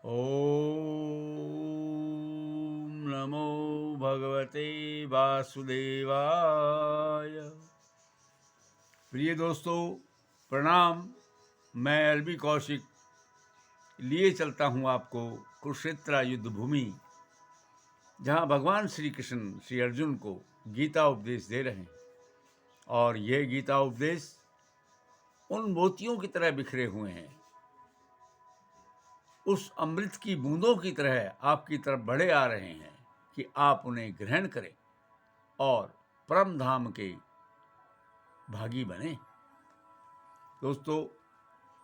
ओम नमो भगवते वासुदेवाय। प्रिय दोस्तों, प्रणाम। मैं एलबी कौशिक लिए चलता हूँ आपको कुरुक्षेत्र युद्ध भूमि, जहाँ भगवान श्री कृष्ण श्री अर्जुन को गीता उपदेश दे रहे हैं। और ये गीता उपदेश उन मोतियों की तरह बिखरे हुए हैं, उस अमृत की बूंदों की तरह आपकी तरफ बढ़े आ रहे हैं कि आप उन्हें ग्रहण करें और परम धाम के भागी बने। दोस्तों,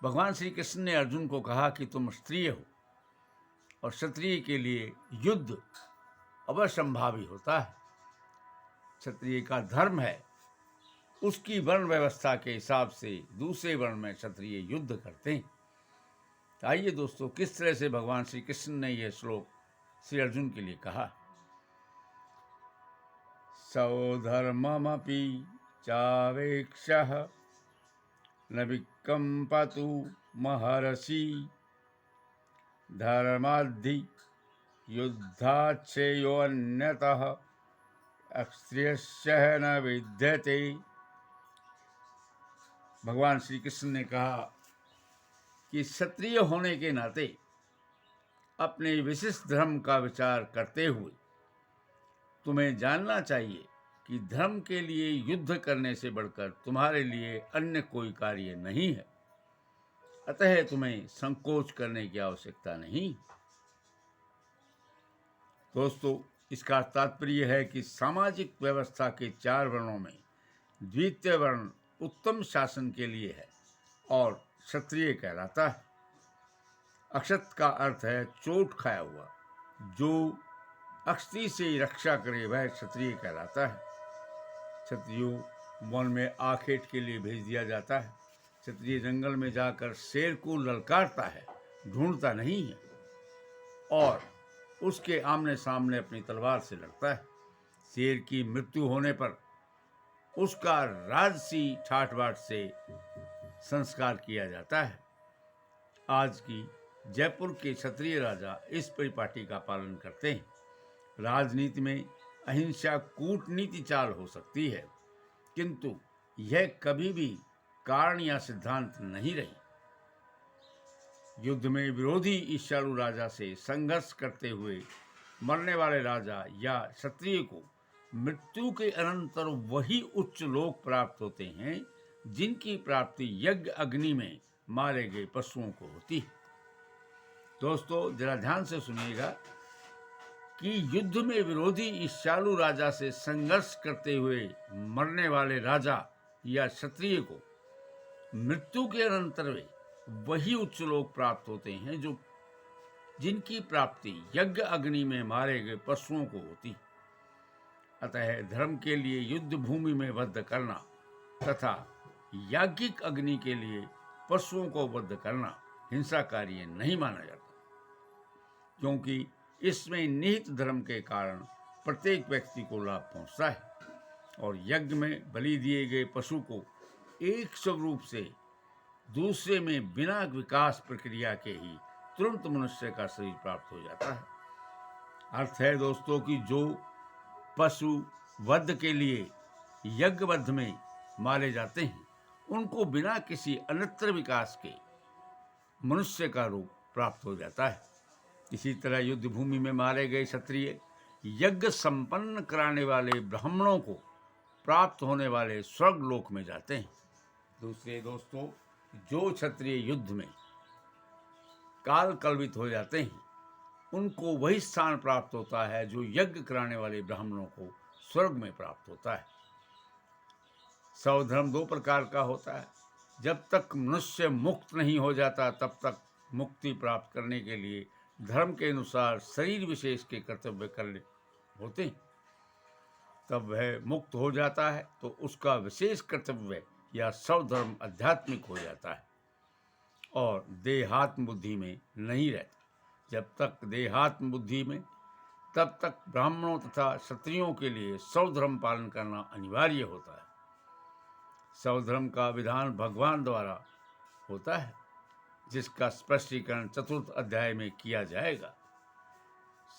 भगवान श्री कृष्ण ने अर्जुन को कहा कि तुम क्षत्रिय हो और क्षत्रिय के लिए युद्ध अवश्यंभावी होता है। क्षत्रिय का धर्म है, उसकी वर्ण व्यवस्था के हिसाब से दूसरे वर्ण में क्षत्रिय युद्ध करते हैं। तो आइए दोस्तों, किस तरह से भगवान श्री कृष्ण ने यह श्लोक श्री अर्जुन के लिए कहा। सौधर्ममपि चावेक्षः न विकम्पतु महर्षि धर्माद्धि युद्धाच्छेयोऽन्यतः अक्षत्रियस्य न विद्यते। भगवान श्री कृष्ण ने कहा कि क्षत्रिय होने के नाते अपने विशिष्ट धर्म का विचार करते हुए तुम्हें जानना चाहिए कि धर्म के लिए युद्ध करने से बढ़कर तुम्हारे लिए अन्य कोई कार्य नहीं है। अतः तुम्हें संकोच करने की आवश्यकता नहीं। दोस्तों, इसका तात्पर्य है कि सामाजिक व्यवस्था के 4 वर्णों में द्वितीय वर्ण उत्तम शासन के लिए है और क्षत्रिय कहलाता है। अक्षत का अर्थ है चोट खाया हुआ। जो अक्षति से रक्षा करे वह क्षत्रिय कहलाता है। क्षत्रियों वन में आखेट के लिए भेज दिया जाता है। क्षत्रिय जंगल में जाकर शेर को ललकारता है, ढूंढता नहीं है, और उसके आमने सामने अपनी तलवार से लड़ता है। शेर की मृत्यु होने पर उसका राजसी ठाठ बाट से संस्कार किया जाता है। आज की जयपुर के क्षत्रिय राजा इस परिपाटी का पालन करते हैं। राजनीति में अहिंसा कूटनीति चाल हो सकती है, किंतु यह कभी भी कारण या सिद्धांत नहीं रही। युद्ध में विरोधी ईर्ष्यालु राजा से संघर्ष करते हुए मरने वाले राजा या क्षत्रिय को मृत्यु के अनंतर वही उच्च लोक प्राप्त होते हैं जिनकी प्राप्ति यज्ञ अग्नि में मारे गए पशुओं को होती है। दोस्तों, जरा ध्यान से सुनिएगा कि युद्ध में विरोधी ईर्ष्यालु राजा से संघर्ष करते हुए मरने वाले राजा या क्षत्रिय को मृत्यु के अनंतर वे वही उच्च लोक प्राप्त होते हैं जो जिनकी प्राप्ति यज्ञ अग्नि में मारे गए पशुओं को होती। अतः धर्म के लिए युद्ध भूमि में वध करना तथा याज्ञिक अग्नि के लिए पशुओं को वध करना हिंसा कार्य नहीं माना जाता, क्योंकि इसमें निहित धर्म के कारण प्रत्येक व्यक्ति को लाभ पहुंचता है। और यज्ञ में बलि दिए गए पशु को एक स्वरूप से दूसरे में बिना विकास प्रक्रिया के ही तुरंत मनुष्य का शरीर प्राप्त हो जाता है। अर्थ है दोस्तों कि जो पशु वध के लिए यज्ञवध में मारे जाते हैं उनको बिना किसी अन्यत्र विकास के मनुष्य का रूप प्राप्त हो जाता है। इसी तरह युद्ध भूमि में मारे गए क्षत्रिय यज्ञ संपन्न कराने वाले ब्राह्मणों को प्राप्त होने वाले स्वर्ग लोक में जाते हैं। दूसरे दोस्तों, जो क्षत्रिय युद्ध में काल कल्पित हो जाते हैं उनको वही स्थान प्राप्त होता है जो यज्ञ कराने वाले ब्राह्मणों को स्वर्ग में प्राप्त होता है। स्वधर्म 2 प्रकार का होता है। जब तक मनुष्य मुक्त नहीं हो जाता तब तक मुक्ति प्राप्त करने के लिए धर्म के अनुसार शरीर विशेष के कर्तव्य करने होते हैं। तब वह मुक्त हो जाता है तो उसका विशेष कर्तव्य या स्वधर्म आध्यात्मिक हो जाता है और देहात्म बुद्धि में नहीं रहता। जब तक देहात्म बुद्धि में, तब तक ब्राह्मणों तथा क्षत्रियों के लिए स्वधर्म पालन करना अनिवार्य होता है। स्वधर्म का विधान भगवान द्वारा होता है। जिसका स्पष्टीकरण चतुर्थ अध्याय में किया जाएगा।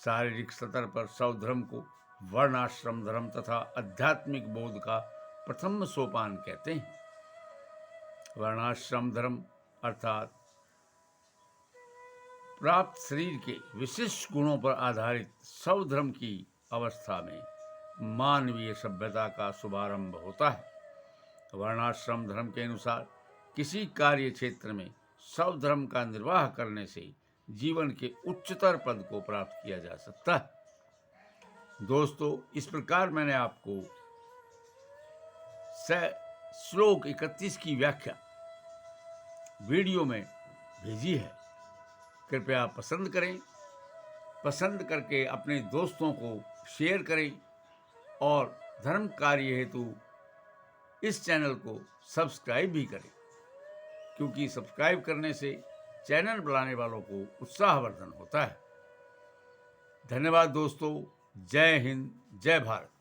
शारीरिक स्तर पर सौधर्म को वर्णाश्रम धर्म तथा आध्यात्मिक बोध का प्रथम सोपान कहते हैं। वर्णाश्रम धर्म अर्थात प्राप्त शरीर के विशिष्ट गुणों पर आधारित सौधर्म की अवस्था में मानवीय सभ्यता का शुभारंभ होता है। वर्णाश्रम धर्म के अनुसार किसी कार्य क्षेत्र में सौधर्म का निर्वाह करने से जीवन के उच्चतर पद को प्राप्त किया जा सकता है। दोस्तों, इस प्रकार मैंने आपको श्लोक 31 की व्याख्या वीडियो में भेजी है। कृपया पसंद करें, पसंद करके अपने दोस्तों को शेयर करें और धर्म कार्य हेतु इस चैनल को सब्सक्राइब भी करें, क्योंकि सब्सक्राइब करने से चैनल बनाने वालों को उत्साहवर्धन होता है। धन्यवाद दोस्तों। जय हिंद, जय भारत।